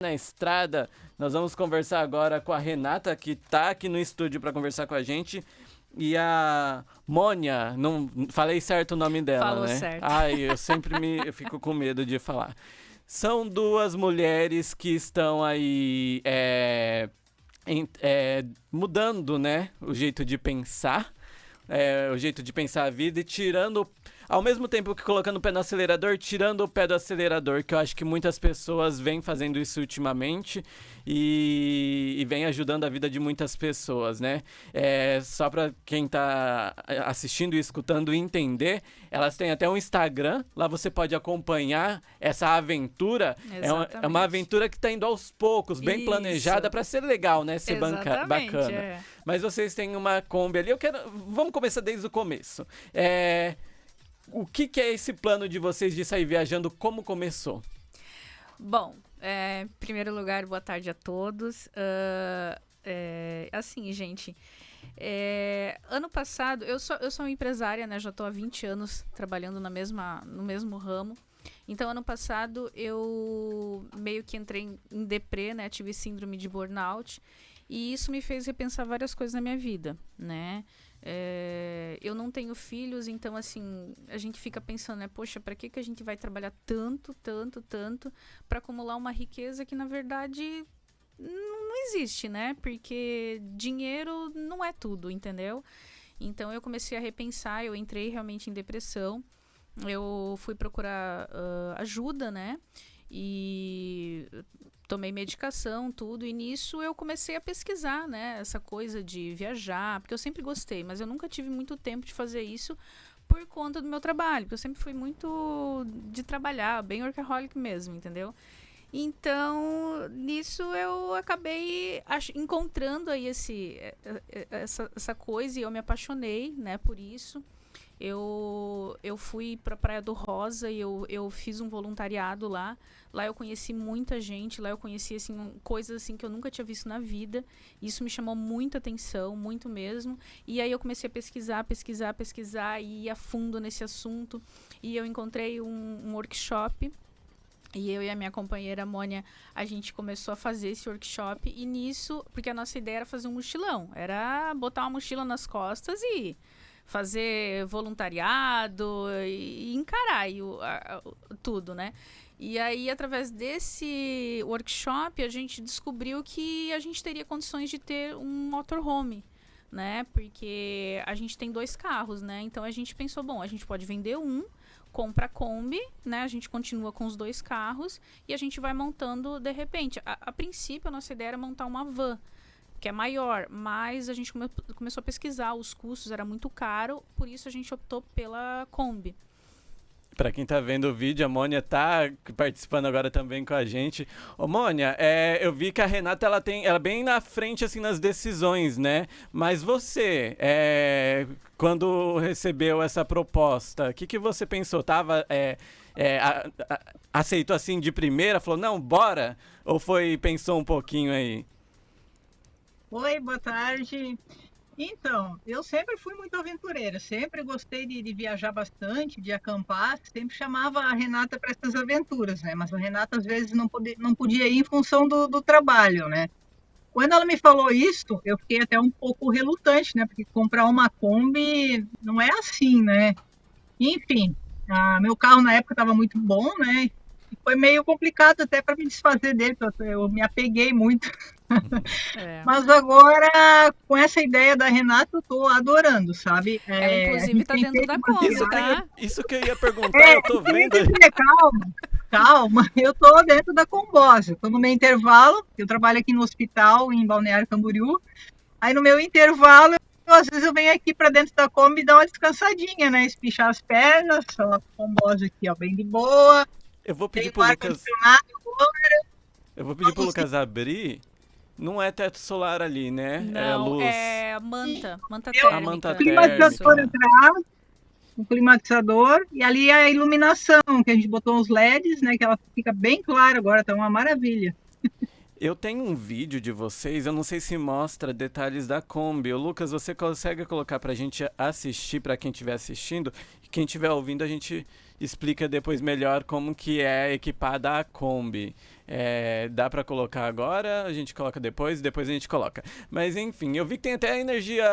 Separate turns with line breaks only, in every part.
na estrada. Nós vamos conversar agora com a Renata, que tá aqui no estúdio para conversar com a gente. E a Mônia, não falei certo o nome dela,
Falou
né?
certo.
Ai, eu fico com medo de falar. São duas mulheres que estão aí mudando, né, o jeito de pensar. O jeito de pensar a vida e tirando, ao mesmo tempo que colocando o pé no acelerador, tirando o pé do acelerador, que eu acho que muitas pessoas vêm fazendo isso ultimamente e vem ajudando a vida de muitas pessoas, né? Só para quem tá assistindo e escutando entender, elas têm até um Instagram, lá você pode acompanhar essa aventura. É uma aventura que tá indo aos poucos, bem planejada para ser legal, né? Ser bacana. Mas vocês têm uma Kombi ali. Vamos começar desde o começo. O que é esse plano de vocês de sair viajando? Como começou?
Bom, em primeiro lugar, boa tarde a todos. Assim, gente, ano passado, eu sou uma empresária, né? Já estou há 20 anos trabalhando no mesmo ramo. Então, ano passado, eu meio que entrei em deprê, né? Tive síndrome de burnout. E isso me fez repensar várias coisas na minha vida, né? Eu não tenho filhos, então, assim, a gente fica pensando, né? Poxa, para que a gente vai trabalhar tanto para acumular uma riqueza que, na verdade, não existe, né? Porque dinheiro não é tudo, entendeu? Então, eu comecei a repensar, eu entrei realmente em depressão, eu fui procurar ajuda, né? E tomei medicação, tudo, e nisso eu comecei a pesquisar, né, essa coisa de viajar, porque eu sempre gostei, mas eu nunca tive muito tempo de fazer isso por conta do meu trabalho, porque eu sempre fui muito de trabalhar, bem workaholic mesmo, entendeu? Então, nisso eu acabei encontrando aí essa coisa e eu me apaixonei, né, por isso. Eu fui para a Praia do Rosa e eu fiz um voluntariado lá. Lá eu conheci muita gente, lá eu conheci assim, coisas assim, que eu nunca tinha visto na vida. Isso me chamou muita atenção, muito mesmo. E aí eu comecei a pesquisar e ir a fundo nesse assunto. E eu encontrei um workshop. E eu e a minha companheira Mônia, a gente começou a fazer esse workshop. E nisso, porque a nossa ideia era fazer um mochilão. Era botar uma mochila nas costas e fazer voluntariado e encarar tudo, né? E aí, através desse workshop, a gente descobriu que a gente teria condições de ter um motorhome, né? Porque a gente tem 2 carros, né? Então, a gente pensou, bom, a gente pode vender compra a Kombi, né? A gente continua com os 2 carros e a gente vai montando de repente. A princípio, a nossa ideia era montar uma van, que é maior, mas a gente começou a pesquisar, os custos era muito caro, por isso a gente optou pela Kombi.
Para quem tá vendo o vídeo, a Mônia tá participando agora também com a gente. Ô Mônia, eu vi que a Renata ela é bem na frente assim nas decisões, né? Mas você, quando recebeu essa proposta, o que você pensou? Aceitou assim de primeira, falou, não, bora? Ou pensou um pouquinho aí?
Oi, boa tarde. Então, eu sempre fui muito aventureira, sempre gostei de viajar bastante, de acampar, sempre chamava a Renata para essas aventuras, né? Mas a Renata às vezes não podia ir em função do trabalho, né? Quando ela me falou isso, eu fiquei até um pouco relutante, né? Porque comprar uma Kombi não é assim, né? Enfim, meu carro na época estava muito bom, né? E foi meio complicado até para me desfazer dele, porque eu me apeguei muito. Mas agora, com essa ideia da Renata, eu tô adorando, sabe?
Ela, inclusive, tá dentro da Kombi, tá?
Isso que eu ia perguntar, eu tô vendo.
Calma, eu tô dentro da Combosa. Tô no meu intervalo, eu trabalho aqui no hospital, em Balneário Camboriú. Aí, no meu intervalo, às vezes eu venho aqui para dentro da Kombi e dar uma descansadinha, né? Espichar as pernas, a Combosa aqui, ó, bem de boa.
Eu vou pedir pro Lucas abrir. Não é teto solar ali, né?
Não,
é luz.
É manta térmica.
A manta
climatizador atrás, um climatizador, e ali a iluminação, que a gente botou uns LEDs, né? Que ela fica bem clara agora, tá uma maravilha.
Eu tenho um vídeo de vocês, eu não sei se mostra detalhes da Kombi. Ô, Lucas, você consegue colocar pra gente assistir, pra quem estiver assistindo? E quem estiver ouvindo, a gente explica depois melhor como que é equipada a Kombi. Dá pra colocar agora, a gente coloca depois a gente coloca. Mas enfim, eu vi que tem até energia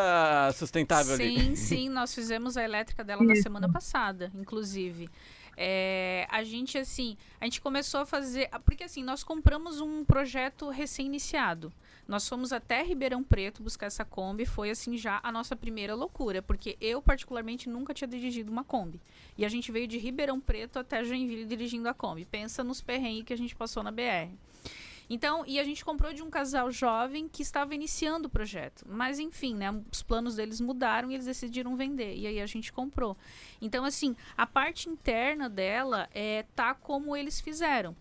sustentável ali.
Sim, nós fizemos a elétrica dela na semana passada, inclusive. A gente começou a fazer, porque assim, nós compramos um projeto recém-iniciado. Nós fomos até Ribeirão Preto buscar essa Kombi, foi assim já a nossa primeira loucura, porque eu particularmente nunca tinha dirigido uma Kombi. E a gente veio de Ribeirão Preto até Joinville dirigindo a Kombi. Pensa nos perrengues que a gente passou na BR. Então, e a gente comprou de um casal jovem que estava iniciando o projeto. Mas, enfim, né, os planos deles mudaram e eles decidiram vender. E aí a gente comprou. Então, assim, a parte interna dela tá como eles fizeram.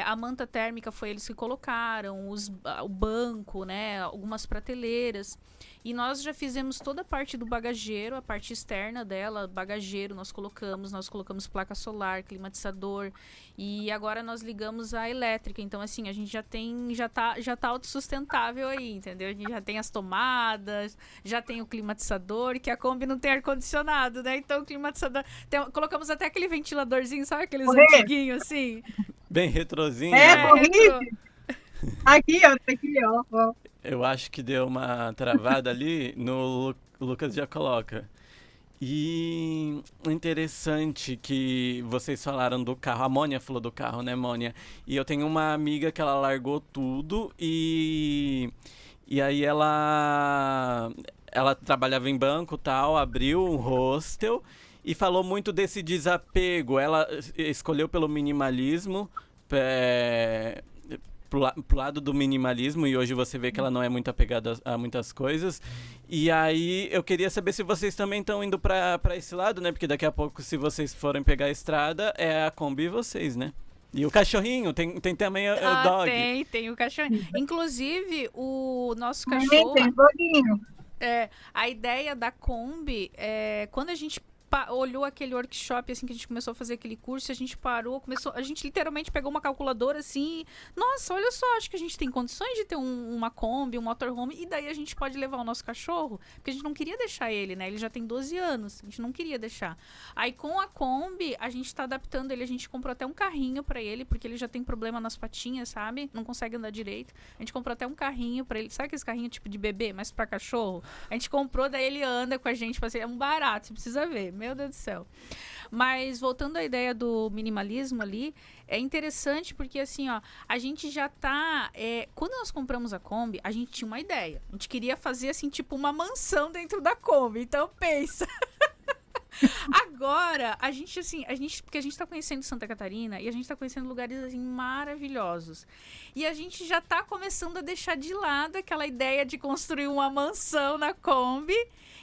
A manta térmica foi eles que colocaram, o banco, né, algumas prateleiras. E nós já fizemos toda a parte do bagageiro, a parte externa dela, bagageiro nós colocamos placa solar, climatizador. E agora nós ligamos a elétrica. Então, assim, a gente já tá autossustentável aí, entendeu? A gente já tem as tomadas, já tem o climatizador, que a Kombi não tem ar-condicionado, né? Então, o climatizador... colocamos até aquele ventiladorzinho, sabe aqueles antiguinhos, assim?
Bem retrozinho.
Horrível. Aqui, ó.
Eu acho que deu uma travada ali, o Lucas já coloca. E interessante que vocês falaram do carro. A Mônia falou do carro, né, Mônia? E eu tenho uma amiga que ela largou tudo e aí ela trabalhava em banco e tal, abriu um hostel e falou muito desse desapego. Ela escolheu pelo minimalismo, pro lado do minimalismo, e hoje você vê que ela não é muito apegada a muitas coisas. E aí eu queria saber se vocês também estão indo pra esse lado, né? Porque daqui a pouco, se vocês forem pegar a estrada, é a Kombi e vocês, né? E o cachorrinho, tem também o dog.
Tem o cachorrinho. Inclusive, o nosso cachorro...
Tem doguinho.
A ideia da Kombi, quando a gente olhou aquele workshop, assim, que a gente começou a fazer aquele curso, a gente parou, a gente literalmente pegou uma calculadora, assim, nossa, olha só, acho que a gente tem condições de ter uma Kombi, um motorhome, e daí a gente pode levar o nosso cachorro, porque a gente não queria deixar ele, né, ele já tem 12 anos, a gente não queria deixar. Aí com a Kombi, a gente tá adaptando ele, a gente comprou até um carrinho pra ele, porque ele já tem problema nas patinhas, sabe, não consegue andar direito, a gente comprou até um carrinho pra ele, sabe aquele carrinho tipo de bebê, mas pra cachorro? A gente comprou, daí ele anda com a gente, é um barato, você precisa ver. Meu Deus do céu. Mas voltando à ideia do minimalismo ali, é interessante porque assim, ó, a gente já tá... quando nós compramos a Kombi, a gente tinha uma ideia. A gente queria fazer assim, tipo uma mansão dentro da Kombi. Então pensa... Agora, porque a gente tá conhecendo Santa Catarina e a gente tá conhecendo lugares assim maravilhosos. E a gente já tá começando a deixar de lado aquela ideia de construir uma mansão na Kombi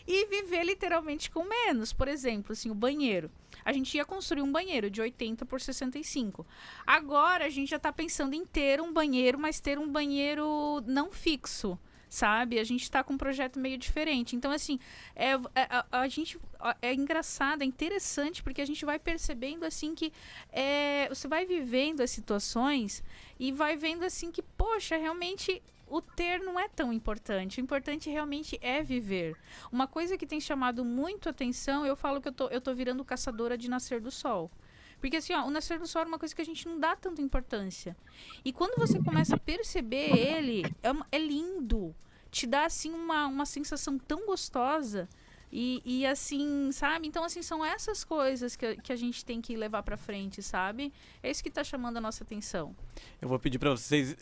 e viver literalmente com menos. Por exemplo, assim, o banheiro. A gente ia construir um banheiro de 80 por 65. Agora a gente já tá pensando em ter um banheiro, mas ter um banheiro não fixo. Sabe? A gente tá com um projeto meio diferente. Então, assim, a gente é engraçado, é interessante, porque a gente vai percebendo, assim, que você vai vivendo as situações e vai vendo, assim, que, poxa, realmente o ter não é tão importante. O importante realmente é viver. Uma coisa que tem chamado muito atenção, eu falo que eu tô virando caçadora de nascer do sol. Porque assim, ó, o nascer do sol é uma coisa que a gente não dá tanta importância. E quando você começa a perceber ele, é lindo. Te dá, assim, uma sensação tão gostosa. E assim, sabe? Então, assim, são essas coisas que a gente tem que levar pra frente, sabe? É isso que tá chamando a nossa atenção.
Eu vou pedir pra vocês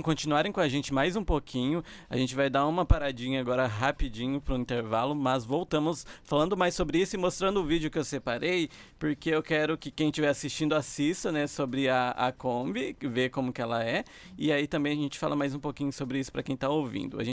continuarem com a gente mais um pouquinho. A gente vai dar uma paradinha agora rapidinho pro intervalo, mas voltamos falando mais sobre isso e mostrando o vídeo que eu separei, porque eu quero que quem estiver assistindo assista, né, sobre a Kombi, ver como que ela é, e aí também a gente fala mais um pouquinho sobre isso pra quem tá ouvindo.